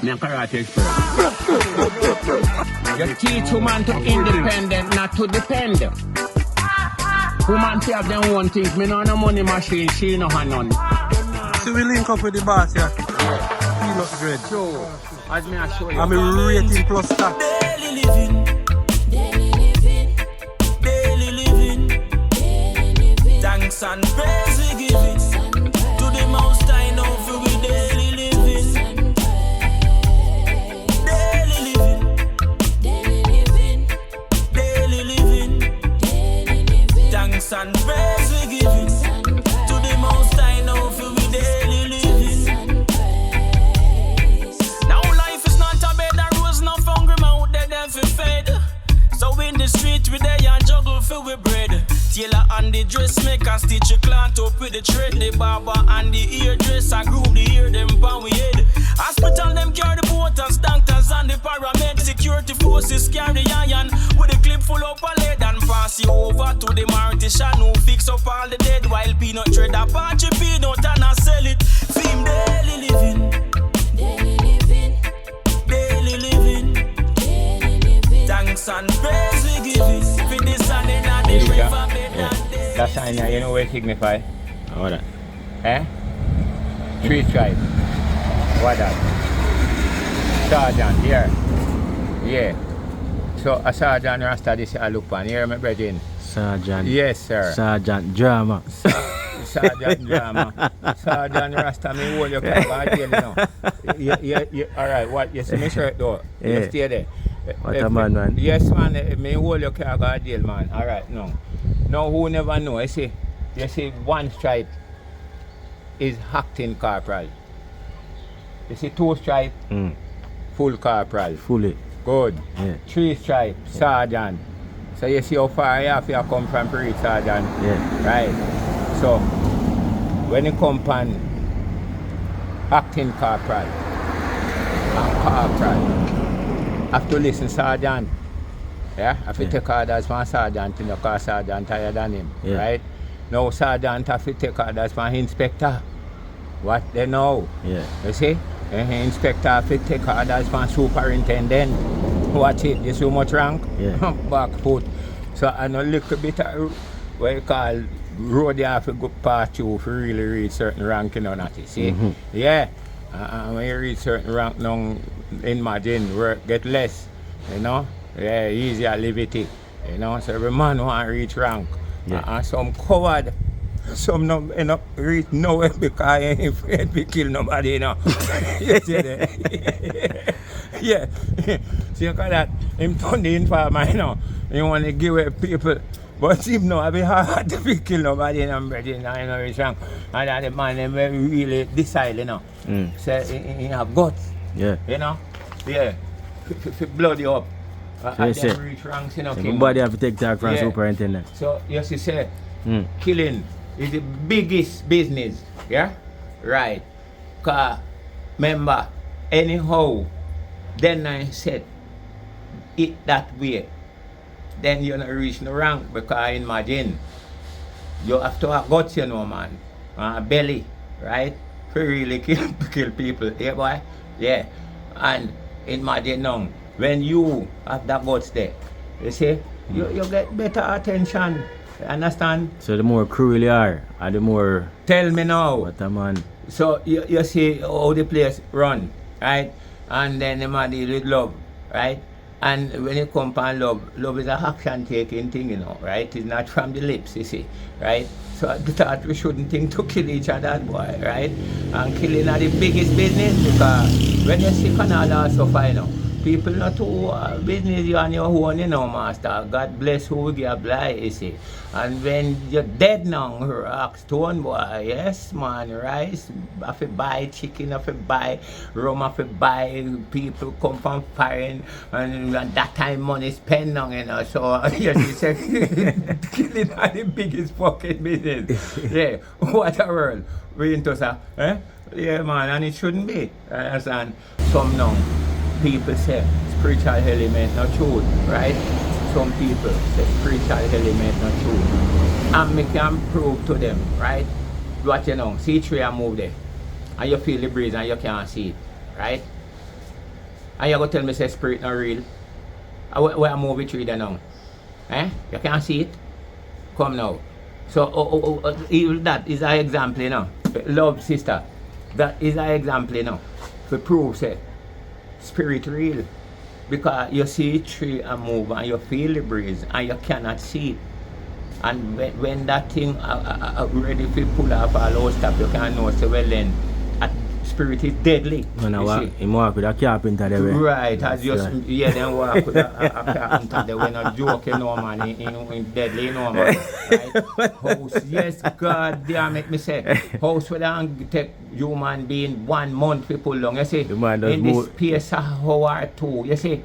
Me a karate expert. You teach woman to independent, not to depend. Woman to have them one things. Me no no money machine, she no have none. So we link up with the boss, yeah? Peanut bread. So, as me I show you. I'm a rating plus tax. Daily living, daily living, daily living, daily living. Thanks and praise we give it to the Most High now for we daily living. Daily living, daily living, daily living, daily living. Thanks and praise we give it to the Most High now for we daily living. Now life is not a bed of rose, no hungry mouth dead and fi fed. So in the street we there and juggle for we bread. Tailor and the dressmaker stitch a cloth up with the thread. The barber and the hairdresser group the ear them pan we head. Hospital them carry the porters, doctors and the paramedics. Security forces carry iron with a clip full up a lead and pass you over to the mortician who fix up all the dead. While peanut trade a patch of peanut and a sell it. Film daily living, daily living, daily living, daily living. Thanks and praise we give it for this and in the river bed and day. That sign here, you know what it signify? What that? Eh? 3 stripes. What that? Sergeant, here. Yeah. So a sergeant rasta this I look on. Here my brethren. Sergeant. Yes, sir. Sergeant Drama. Sergeant Drama. Sergeant Rasta, me hold your car, you know. Alright, what? You see my shirt though? Yeah. You stay there. What a man. Yes, man. Me hold your car, deal, man. Alright, no. Now, who never know? You see 1 stripe is acting corporal. You see 2 stripe, full corporal. Fully. Good. Yeah. 3 stripe, sergeant. So you see how far you have to come from pre sergeant. Yeah. Right. So when you come on acting corporal and corporal, have to listen sergeant. Yeah? Have to take orders from sergeant, you know, because sergeant higher than him. Yeah. Right? Now sergeant have to take orders from inspector. What they know. Yeah. You see? Inspector have to take orders from superintendent. Watch it, you see how much rank? Yeah. Back foot. So I know a little bit of what you call road you have to go past you to really reach certain rank, you know, not you see? Yeah. When you reach certain rank now, imagine work get less, you know? Yeah, easier liberty. You know, so every man want to reach rank. Yeah. And some coward, some no end up reach nowhere because he ain't afraid to kill nobody, you know. You see that? Yeah. See, look at that. Him turn the informer, you know. He want to give away people. But him no, I be hard to kill nobody, you know, you know, reach rank. And that the man them really decide, you know. So he have guts. Yeah. You know? Yeah. Blood you up. And Yes, then reach ranks, you know. Everybody have to take that from Yeah. superintendent. So, yes, you say, killing is the biggest business, yeah? Right. Because, remember, anyhow, then I said, it that way, then you're not reach no rank, because imagine, you have to have guts, you know, man, belly, right? To really kill people, yeah, boy? Yeah. And imagine now, when you have that guts there, you see, you get better attention. You understand? So the more cruel you are, and the more... Tell me now. What a man. So you see how the place run, right? And then the man deal with love, right? And when you come on love is a action taking thing, you know, right? It's not from the lips, you see, right? So I thought we shouldn't think to kill each other, boy, right? And killing are the biggest business, because when you see canal also find out, people not to business you on your own, you know, master. God bless who give blind, you see. And when you're dead now, rock stone, boy, yes, man, rice, I have to buy chicken, I have to buy rum, I have to buy, people come from foreign, and that time money spent now, you know. So, yes, you say, killing are the biggest fucking business. Yeah, what a world we into, sir. Eh? Yeah, man, and it shouldn't be. Understand? Some now. People say spiritual element not true, right? Some people say spiritual element not true. And me can prove to them, right? What you know, see tree and move there. And you feel the breeze and you can't see it, right? And you go tell me say spirit not real. Where I move it through there now? You can't see it? Come now. So even that is an example, you know. Love sister. That is an example, you know. To prove say spirit real. Because you see the tree and move and you feel the breeze and you cannot see it. And when that thing ready to pull off all those stuff, you can know, so well then, spirit is deadly. Him walk with a carpenter there. Right, as you then walk with a carpenter there. We're not joking, no man, in deadly, no man. Right? House, yes, God damn it, me say. House where they take human being 1 month to pull long, you see. In this space of hour 2, you see.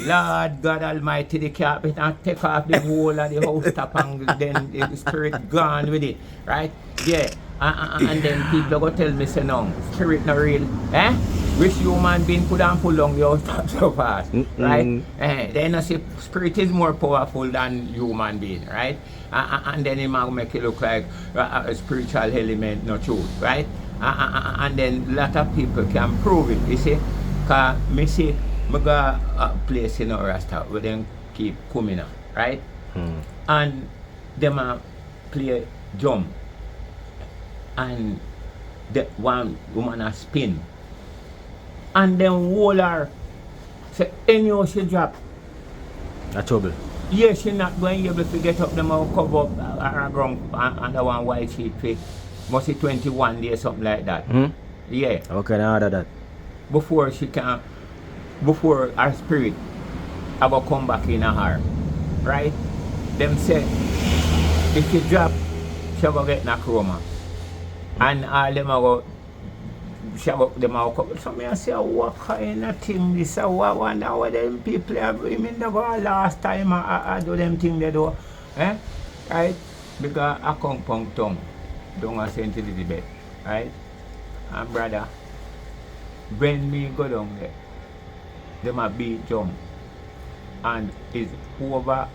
Lord God Almighty, the carpenter take off the whole of the house top and then the spirit gone with it, right? Yeah. And then people go tell me, say no, spirit not real. Which human being could have pull on your stop so fast, right? Then I say spirit is more powerful than human being, right? And then it might make it look like a spiritual element, not true, right? And then a lot of people can prove it, you see. Because me see, I got a place in our Rasta where them keep coming out, right? And them play drum. And the one woman a spin. And then hold her. Say, anyhow she drop. A trouble. Yes, she not going able to get up them or cover up her ground under one white sheet for must be 21 days, something like that. Yeah. How can I order that? Before her spirit ever come back in her. Right? Them say if she drop, she will get Nakroma. And all them go shove up them out. So me I say, what kind of thing this? I wonder how them people have. I mean, the last time I do them thing they do, right? Because I come pong tongue, don't I send to the bed, right? And brother, when me go down there, them a beat jump, and it's over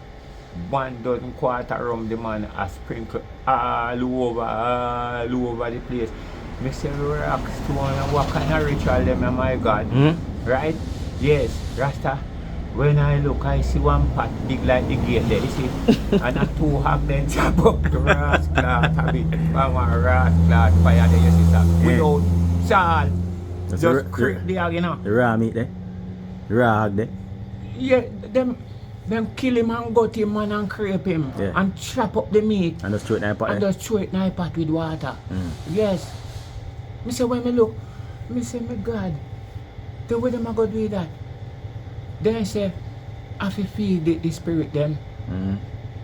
1 dozen quarter rum the man a sprinkle all over the place. Me say rock stone and what kind of ritual them, my God. Right? Yes, Rasta. When I look I see one pot big like the gate there, you see? And a 2 hog then chop up the ras cloth a bit. And one ras cloth fire there, you see that? Without salt. Just creep the hog, you know. The raw meat there? The raw hog there? Yeah, them kill him and gut him man and crepe him and chop up the meat. And just throw it in a pot. And just throw it in a pot with water. Yes. Me say when me look, me say my God, the way them a go do that. Then I say, I have to feed the spirit them.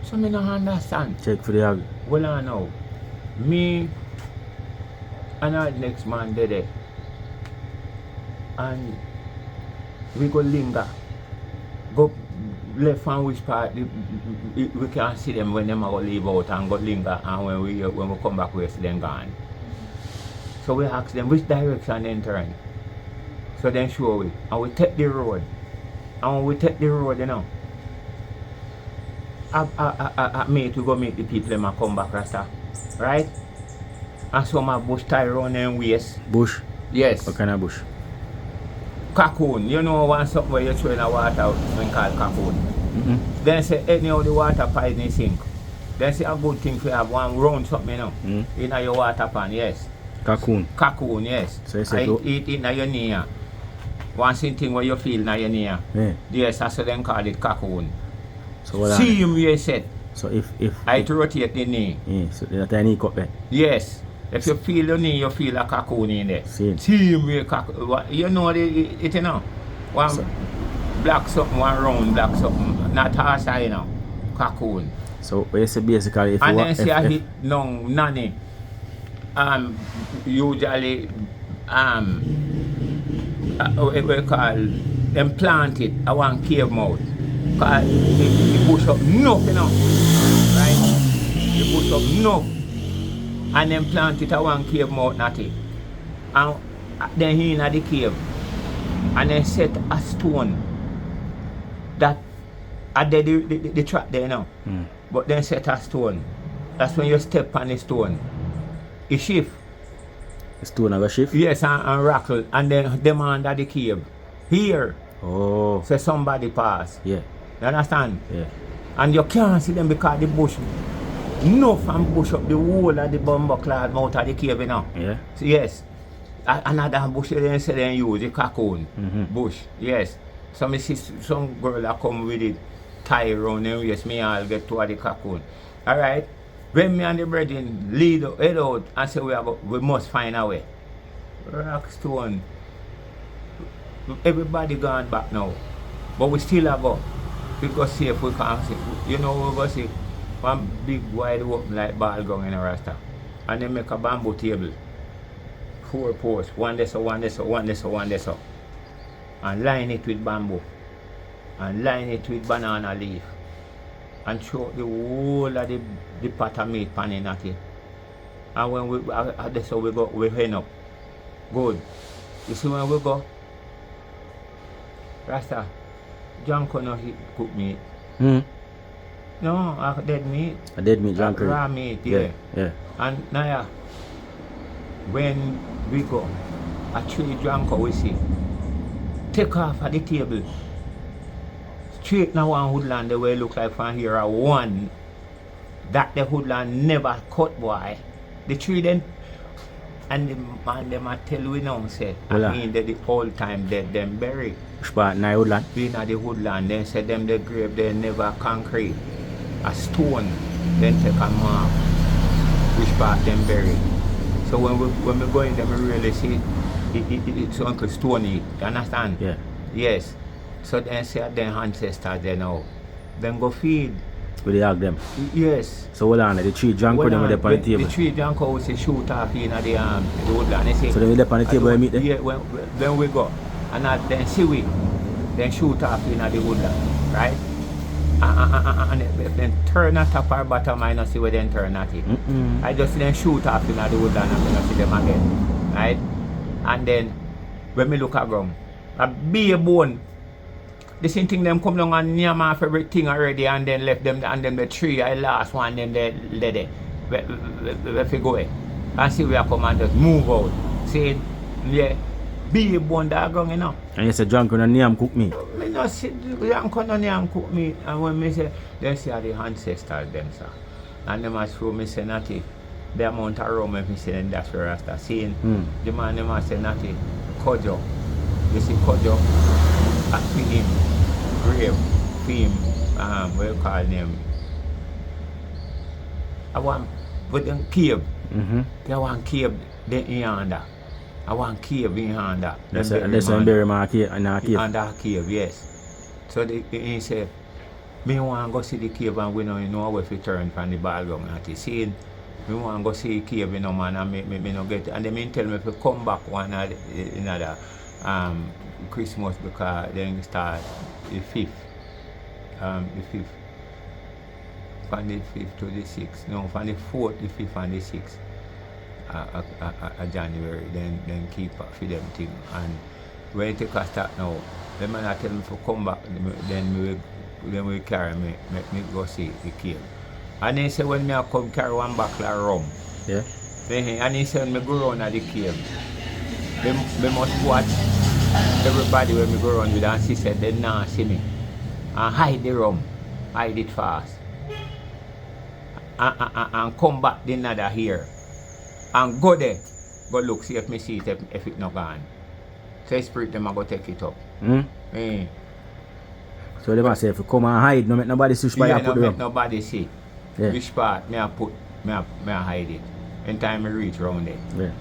So me don't understand. Check for the hog. Well I know. Me and our next man there. And we go linger. Go left and which part we can see them when them go leave out and go linger, and when we come back we see them gone. So we ask them which direction entering. So then show we. And we take the road. And when we take the road, you know, I mate we go meet the people them and come back Rasta. Right? And some a bush tie around them waist. Bush? Yes. What kind of bush? Cocoon, you know one something where you throw in the water when called cocoon. Then say anyhow the water pipe in the sink. Then say a good thing for have one round something, you know, in your water pan, yes. Cocoon? Cocoon, yes. So you say eat in your knee. One thing where you feel in your knee. Yeah. Yes, that's what they call it cocoon. So what see him you said. So if I rotate the knee. Yeah, so there's a knee cup there. Yes. If you feel the knee, you feel a cocoon in there. See him with cocoon. You know it you know. One black something, one round black something. Not horse you know. Cocoon. So what you say basically if and you then say I hit nanny. Usually we call implant it a one cave mouth. Cause it push up enough, you know. Right? You push up enough. And then plant it a one cave mouth natty. And then he in the cave. And then set a stone that I did the trap there now. But then set a stone. That's when you step on the stone. It shift. The stone have a shift? Yes, and rackle. And then them under the cave. Here. Oh. So somebody pass. Yeah. You understand? Yeah. And you can't see them because the bush, no from bush up the whole of the bumper cloud mouth of the cave, you know. Yeah. So yes. Another bush they say they use, the cocoon bush. Yes. So me see some girl that come with it tie around them waist, me I'll get to the cocoon. Alright? When me and the brethren lead head out and say we must find a way. Rock stone. Everybody gone back now. But we still have go. We go see if we can see. You know we go see one big wide open like ball gown in a rasta. And they make a bamboo table. 4 posts, one this, one this, one this, one this up. And line it with bamboo. And line it with banana leaf. And show the whole of the pot of meat pan in at it. And when we that's how we go, we end up. Good. You see when we go, Rasta, John cannot cook meat. No, dead meat. A dead meat, John Curry. Raw meat, yeah. Yeah. And now, when we go, a tree drunker we see, take off at the table. Straight now one woodland the way look like from here a one that the woodland never cut boy. The tree then and the man them a tell we now say I mean that the whole time dead them bury. Which part in the woodland? Being at the woodland, then say them the grave they never concrete. A stone then take a mark which part them bury. So when we go in there we really see it's Uncle Stony, you understand? Yeah. Yes. So then say their ancestors they know. Then go feed. Where they hug them? Yes. So hold on, the tree drunk with them with the on the table? The tree drunk we say shoot off in the woodland. They say, so they will on the table and meet them? Yeah, when we go. And then see we, then shoot off in the woodland, right? And then turn at top or bottom, I don't see where then turn at it. I just then shoot off in the woodland and I don't see them again, right? And then when we look at ground, a big bone. The same thing them come down and name off everything already and then left them and then the tree I last one them they let it. Where we go and see we are come and just move out. See yeah. Be a bone that ground, you know. And you say drunk on name cook meat? I no see drunk on name cook meat and when me say they say the ancestors them sir. And them as show me say natty. The amount of rum me say then that's where I start seeing. The man them say natty Kojo. You see Kojo at him grave him what you call them I want with them cave. They want cave in yonder. I want cave in yonder. That's a bury my cave in a cave. Under cave, yes. So he say me want to go see the cave and we don't know where to turn from the ball ground at the scene. Me want to go see the cave, you know, man, and me no get it. And they tell me to come back one another Christmas because then start the 5th. The 5th. From the 5th to the 6th. No, from the 4th, the 5th and the 6th. January, then keep up for them thing. And when it take a start now, the man tell me to come back, then we carry me, make me go see the cave. And they say when me I come carry one bottle of rum. Yeah. And he said when me go around at the cave, they must watch everybody when me go around with and she said they nah see me. And hide the rum, hide it fast. And come back the another here. And go there, go look, see if me see it if it not gone. So spirit them I go take it up. So they must say if you come and hide, no make nobody see which part you put no the make nobody see. Yeah. Which part me I put, me I hide it. In time me reach round there. Yeah.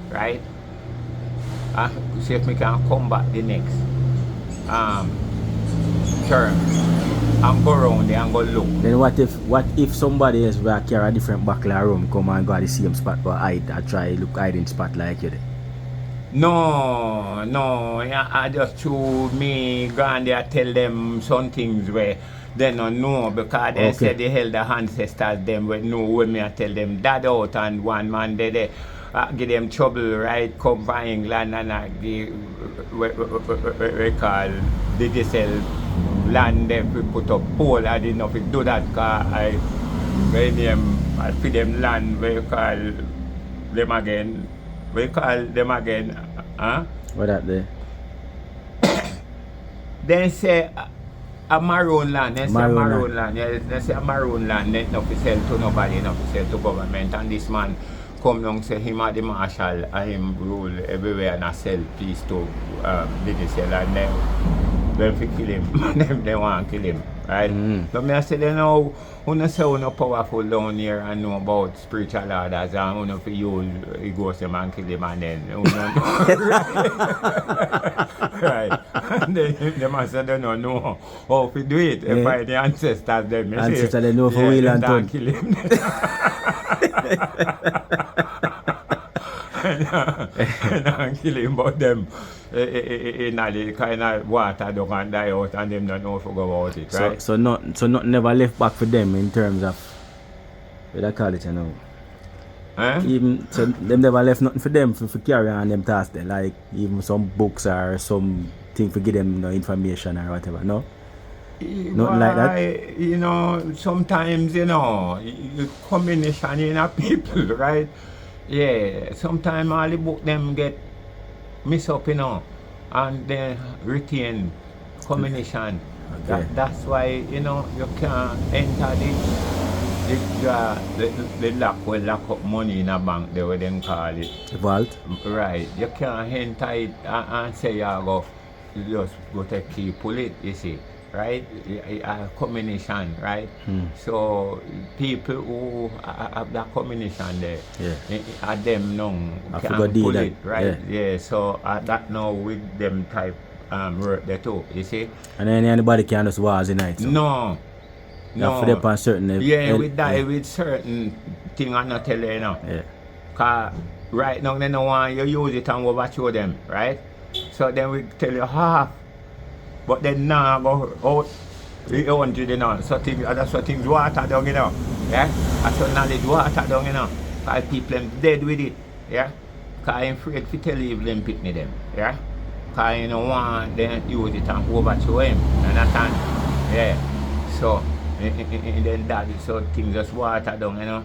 Right? And see if me can come back the next term. And go around there and go look. Then what if somebody else will carry a different bottle of rum come and go at the same spot but hide and try look hiding spot like you did? No, I just through me gone there tell them some things where they don't know because they said they held the ancestors them with know when me I tell them that out and one man they give them trouble right come from England and I give we call they sell land them we put up pole. I didn't know if it do that because I feed them land we call them again. We call them again, huh? What that there? Then say a maroon land. Then say a Maroon maroon land. Yeah, then say a maroon land. Then not to sell to nobody, not to sell to government. And this man come down say him at the marshal and him rule everywhere and I sell peace to business and then fi kill him. they want to kill him. Right? So me I say they know who say who no powerful down here and know about spiritual orders and who no fi use he goes them and kill him and then who no right. And then them I say they don't know how to do it. If by the ancestors them Ancestors they know for will and turn. kill him. and kill him, but them in the kind of water don't can die out and them don't know to go about it, right? So not never left back for them in terms of what I call it, you know. Even so them never left nothing for them for carry on them tasks there, like even some books or some thing for give them information or whatever, no? Nothing like that. You know, sometimes combination in a people, right? Yeah, sometimes all the book them get mixed up, and then retain combination. Okay. That's why, you can't enter the lock up money in a bank, they would then call it. The vault? Right. You can't enter it and say you just go to key, pull it, you see. Right? A combination, right? So people who have that combination there, at them now can pull it, right? Yeah. So that now with them type work there too, you see? And then anybody can just was in night. So. No. For them on certain with certain thing I not tell you now. Yeah. Cause right now they don't want you use it and overshow them, right? So then we tell you half. But then now go out the 100, so that's what things water down, yeah? That's what knowledge water down, Because people them dead with it, yeah? Because I'm afraid to tell you them pick me them, yeah? Because you don't want them use it and overshow him, understand? Yeah. So, and then that is so things just water down,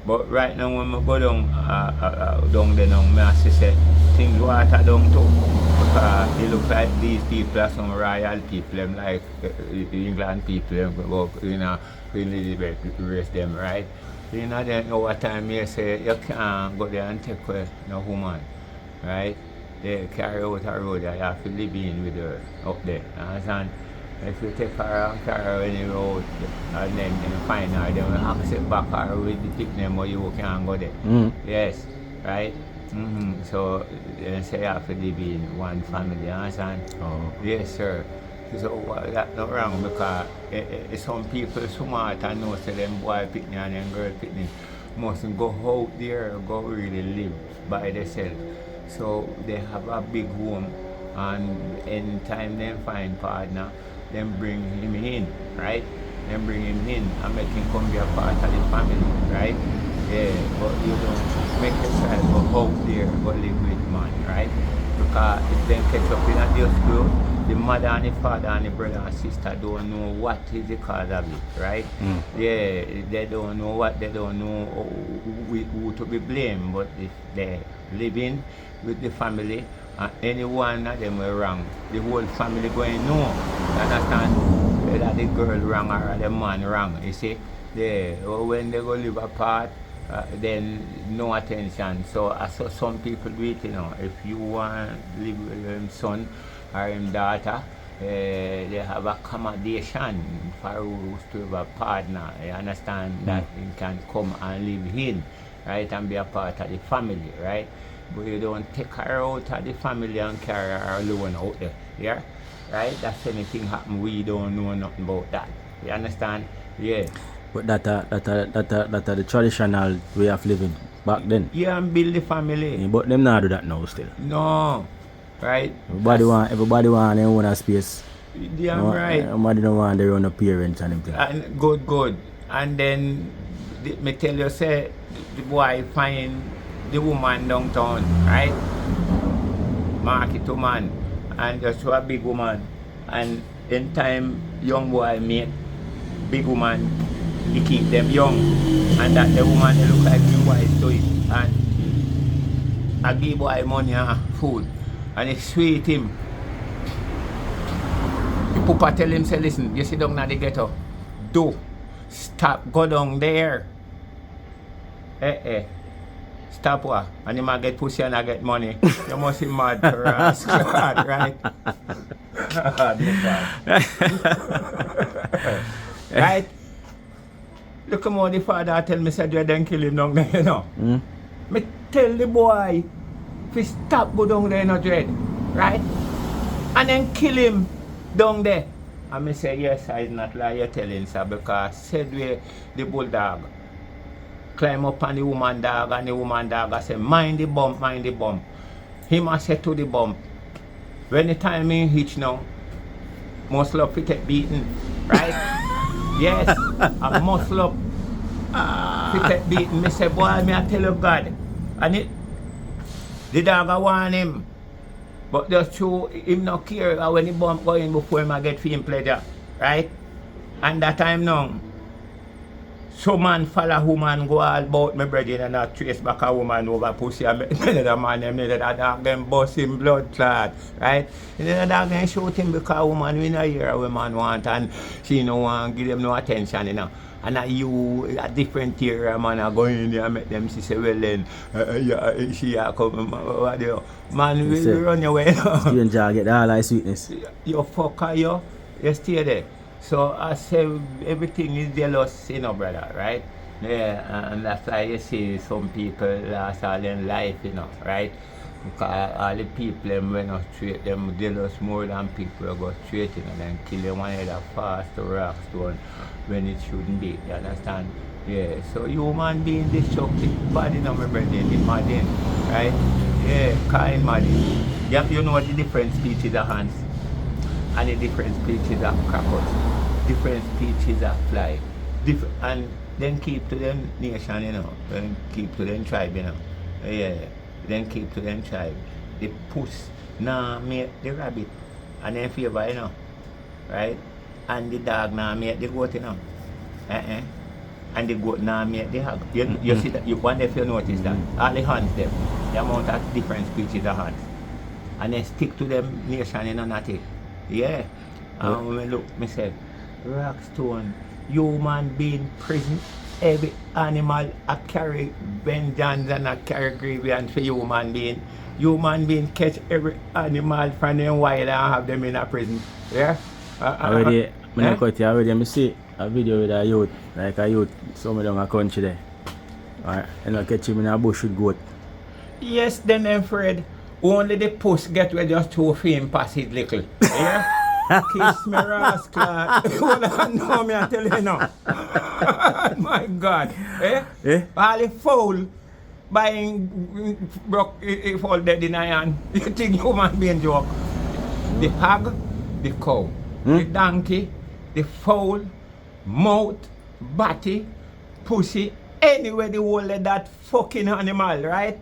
But right now when I go down there now, I say things water down too. Because it looks like these people are some royal people, them like England people, them really raise them, right? Then over time you say you can't go there and take away no woman, right? They carry out a road, you have to live in with her up there, understand? If you take her and carry her in the road and then you find her, then you accept back her with the picnic where you can't go there. Yes, right? So they say you have to live in one family, understand? Oh. Yes, sir. So that's not wrong because some people smart and know say them boy picnic and them girl picnic mustn't go out there, go really live by themselves. So they have a big home and anytime they find partner, then bring him in, right? Then bring him in and make him come be a part of the family, right? Yeah, but you don't make a child go out there, go live with man, right? Because if they catch up in a day school, the mother and the father and the brother and sister don't know what is the cause of it, right? Yeah, they don't know what, they don't know who to be blamed, but if they living with the family, and any one of them were wrong, the whole family going to know. You understand? Whether the girl wrong or the man wrong, you see? Yeah, when they go live apart, then no attention. So I saw some people do it, if you want to live with your son or your daughter, they have accommodation for who's to have a partner. You understand that you can come and live in, right, and be a part of the family, right? But you don't take her out of the family and carry her alone out there, yeah? Right? That's anything happen, we don't know nothing about that. You understand? Yeah. But that the traditional way of living back then. Yeah, and build the family. Yeah, but them not do that now still. No. Right? Everybody want their own space. Yeah, right. Everybody don't want their own appearance and everything. And good. And then me tell you, say the boy find the woman downtown, right? Market to man, and just a big woman. And in time, young boy meet big woman, he keep them young. And that the woman they look like the wise to it. And I give boy money and food. And it sweet him. Papa tell him, say, listen, you sit down in the ghetto. Do. Stop. Go down there. Stop what? And you might get pussy and I get money. You must be mad for us. Right? Right? Look at how the father tell me, said, you don't kill him down there, you know. Me tell the boy, if he stop go down there, you know, dread. Right? And then kill him down there. And me say, yes, I is not lie, you're telling, sir, because said we the bulldog climb up on the woman dog, and the woman dog I say, mind the bump, mind the bump. Him I say to the bump, when the time he hitch now, muscle up, he get beaten, right? Yes, a muscle up, he get beaten. Me say, boy, me I tell you God, and it, the dog I want him. But just true, him not care when the bump go in before him I get fame pleasure, right? And that time now, some man follow woman go all about my brother and not trace back a woman over pussy and another man them that dog them bust him blood clot, right? And then the dog them shoot him because woman we not hear what man want and she no want give them no attention, you know. And you, a different area, man, are going in there and make them say, well then, she come, what do you? Man, we run away now. Stranger get all that sweetness. You fucker, you stay there. So I say everything is jealous, you know, brother, right? Yeah, and that's why you see some people lost all their life, you know, right? Because all the people them when not straight, them jealous more than people who go straight, you know, then kill them one either fast or rock stone when it shouldn't be, you understand? Yeah, so human being destructive body, you know, my brother, imagine, right? Yeah, can't imagine. You know the different species of ants and the different species of crocodiles, different species of fly, and then keep to them nation, you know, then keep to them tribe, you know. Yeah. Then keep to them tribe. The puss now make the rabbit and then favor, you know. Right? And the dog now make the goat, you know. And the goat now make the hog. You see that, you wonder if you notice that. All the hunts them, the amount of different species of hunts. And then stick to them nation, you know, not it. Yeah. And when I look, myself, Rockstone, human being prison. Every animal a carry vengeance and a carry grievance for human being. Human being catch every animal from them wild and have them in a prison. Yeah? Already, I see a video with a youth, like a youth, somewhere down a country there. Alright, and I catch him in a bush with goat. Yes, then I'm afraid only the puss get where just two fame pass it little. Yeah? Kiss me rascal. Hold on, no, me I tell you now. My God. All the foul buying broke if all dead in iron. You think human being joke? The hog, the cow, the donkey, the fowl, mouth, body, pussy, anywhere the whole of that fucking animal, right?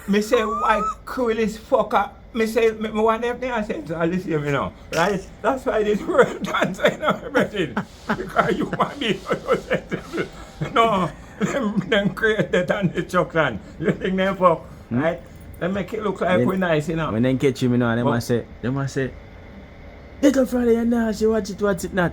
Me say why cruelest fucker. Me say, me want everything I say, so listen to me now, right? That's why this world dance, I know everything. Because you want me so sensible. No, them create that and destruction. You think them fuck, right? They make it look like we're nice, you know. When they catch him, you know, they must say, get up Friday and now, she watch it not.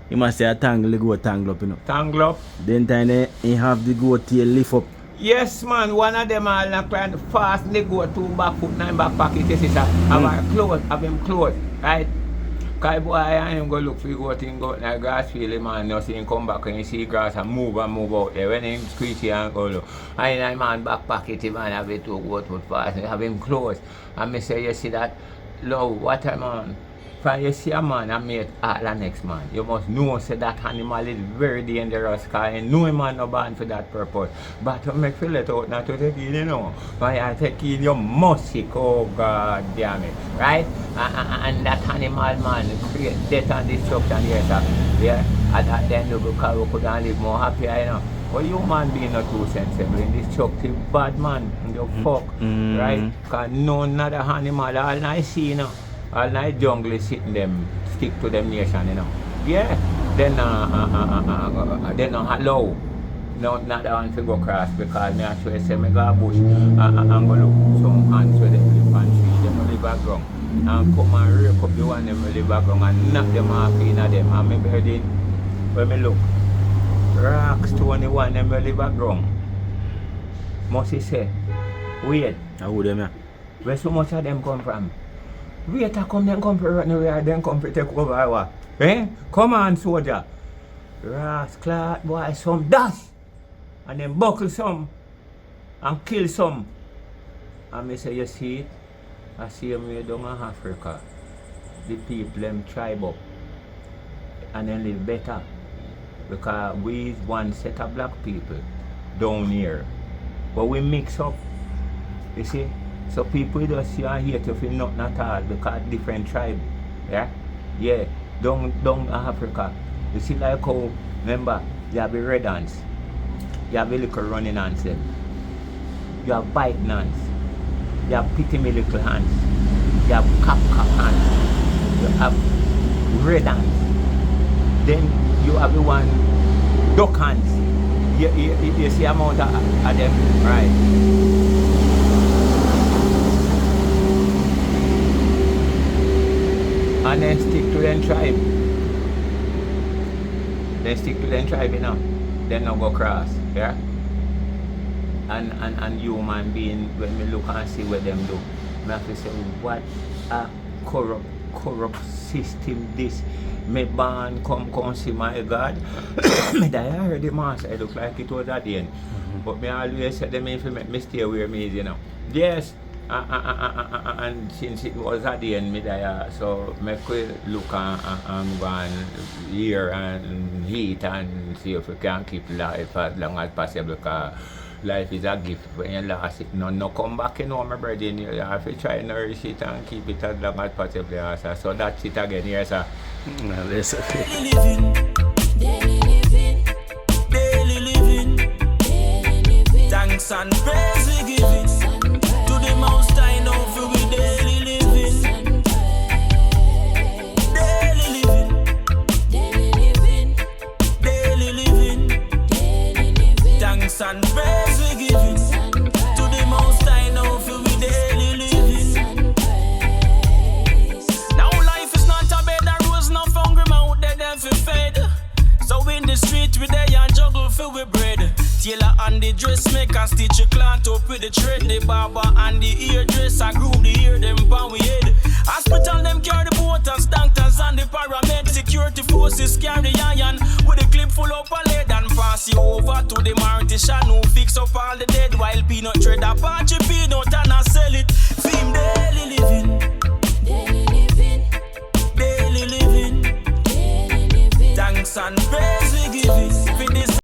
He must say, a tangle, the goat tangle up, you know. Tangle up? Then time he have the goat tail lift up. Yes, man, one of them all like trying to fast, they go two back foot, 9 back pocket, this is have him clothes, right? Because boy, I am going to look for go thing go in the grass field, man, you see him come back and you see grass and move out there. When him squeeze and go look, I man back pocket, man, have it to go to fast, and have him clothes. And me say, you see that, love, what a man. When you see a man and meet the next man, you must know say that animal is very dangerous because no man no born for that purpose. But to make you let out not to take in, you know. When you take in, you must sick, oh God damn it, right? And that animal man create death and destruction here, sir. Yeah? And at the end of the car, we could live more happy, you know. But human being not too sensible and destructive, bad man, you fuck, right? Because none of the animal, all I see, you know. All night jungle is sitting them, stick to them nation, you know. Yeah. Then they don't allow. No, not the one to go across because me actually say me go bush and go look some hands where they live and tree, they don't live at ground. and come and rake up the one them live background and knock them off in them. And me building, when me look, rock stone the one them live background. Must he say, wait. Who them, yeah? Where so much of them come from? Wait a come them come from right now, then come to take over our. Eh? Come on, soldier. Rascal boy, some dust. And then buckle some and kill some. And me say, you see it? I see them way down in Africa. The people them tribe up and then live better. Because we is one set of black people down here. But we mix up. You see? So people just see and hate you for nothing at all because different tribe. Yeah? Yeah. Down in Africa. You see like how, remember, you have the red ants. You have a little running ants. You have biting ants. You have pity me little ants. You have cap ants. You have red ants. Then you have the one duck ants. You see amount of them, right? And then stick to them tribe. Then stick to them tribe, you know. Then no go cross, yeah? And human being, when we look and see what them do, I have to say, what a corrupt system this. Me born come see my God. Me die already, master. It look like it was at the end. But me always say them if you make me stay where me is, you know. Yes. And since it was at the end, me there, so me could look and go and hear and eat and see if we can keep life as long as possible. Because life is a gift. When you lost it, no come back, you know, my brother. You have to try and nourish it and keep it as long as possible. Sir. So that's it again, yes, sir. Daily living, daily living, thanks and praise we giving. The most I know for we daily living. Daily living. Daily living. Thanks and praise we giving. To the most I know for we daily living. Now life is not a bed of rose, no hungry mouth dead and fi fed. So in the street we there and juggle for we bread. Tailor and the dressmaker stitch a cloth up with the thread. The barber and the hairdresser group the hair them pan we head. Hospital them carry the porters, doctors and the paramedics. Security forces carry iron with a clip full up a lead and pass you over to the mortician who fix up all the dead while peanut trade a patch peanut and a sell it. Film daily living. Daily living. Thanks and praise we giving. For this